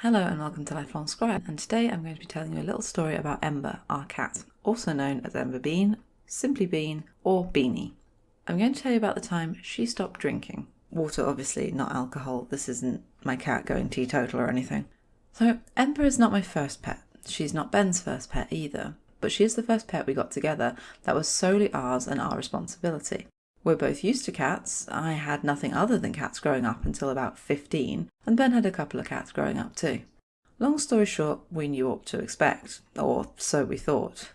Hello and welcome to Lifelong Scribe, and today I'm going to be telling you a little story about Ember, our cat, also known as Ember Bean, Simply Bean, or Beanie. I'm going to tell you about the time she stopped drinking. Water, obviously, not alcohol. This isn't my cat going teetotal or anything. So, Ember is not my first pet. She's not Ben's first pet either, but she is the first pet we got together that was solely ours and our responsibility. We're both used to cats. I had nothing other than cats growing up until about 15, and Ben had a couple of cats growing up too. Long story short, we knew what to expect, or so we thought.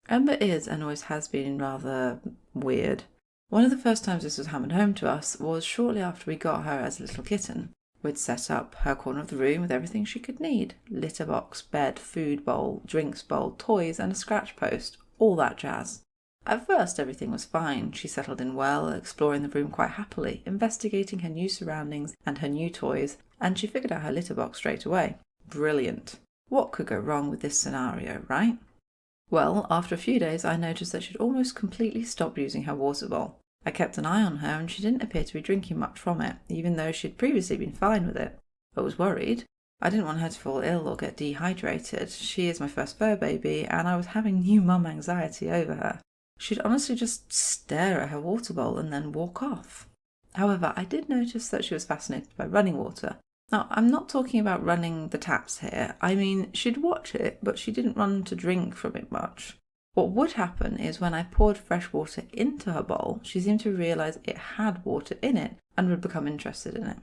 Ember is and always has been rather weird. One of the first times this was hammered home to us was shortly after we got her as a little kitten. We'd set up her corner of the room with everything she could need: litter box, bed, food bowl, drinks bowl, toys, and a scratch post, all that jazz. At first everything was fine. She settled in well, exploring the room quite happily, investigating her new surroundings and her new toys, and she figured out her litter box straight away. Brilliant. What could go wrong with this scenario, right? Well, after a few days I noticed that she'd almost completely stopped using her water bowl. I kept an eye on her and she didn't appear to be drinking much from it, even though she'd previously been fine with it. I was worried. I didn't want her to fall ill or get dehydrated. She is my first fur baby and I was having new mum anxiety over her. She'd honestly just stare at her water bowl and then walk off. However, I did notice that she was fascinated by running water. Now, I'm not talking about running the taps here. I mean, she'd watch it, but she didn't run to drink from it much. What would happen is when I poured fresh water into her bowl, she seemed to realise it had water in it and would become interested in it.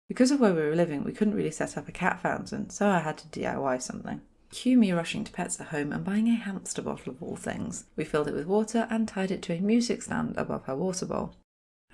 Because of where we were living, we couldn't really set up a cat fountain, so I had to DIY something. Cue me rushing to Pets at Home and buying a hamster bottle of all things. We filled it with water and tied it to a music stand above her water bowl.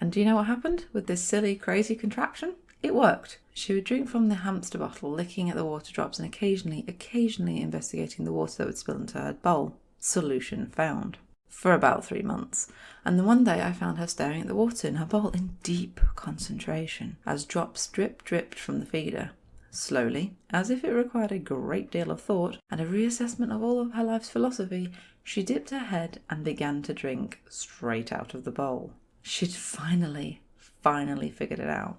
And do you know what happened with this silly, crazy contraption? It worked. She would drink from the hamster bottle, licking at the water drops and occasionally investigating the water that would spill into her bowl. Solution found. For about 3 months. And then one day I found her staring at the water in her bowl in deep concentration as drops dripped from the feeder. Slowly, as if it required a great deal of thought and a reassessment of all of her life's philosophy, she dipped her head and began to drink straight out of the bowl. She'd finally figured it out.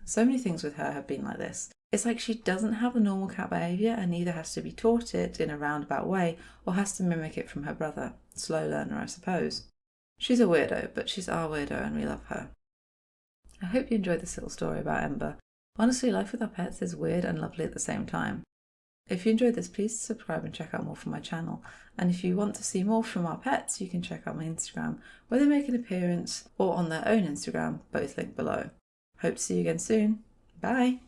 So many things with her have been like this. It's like she doesn't have the normal cat behaviour and either has to be taught it in a roundabout way or has to mimic it from her brother. Slow learner, I suppose. She's a weirdo, but she's our weirdo and we love her. I hope you enjoyed this little story about Ember. Honestly, life with our pets is weird and lovely at the same time. If you enjoyed this, please subscribe and check out more from my channel. And if you want to see more from our pets, you can check out my Instagram, where they make an appearance, or on their own Instagram, both linked below. Hope to see you again soon. Bye!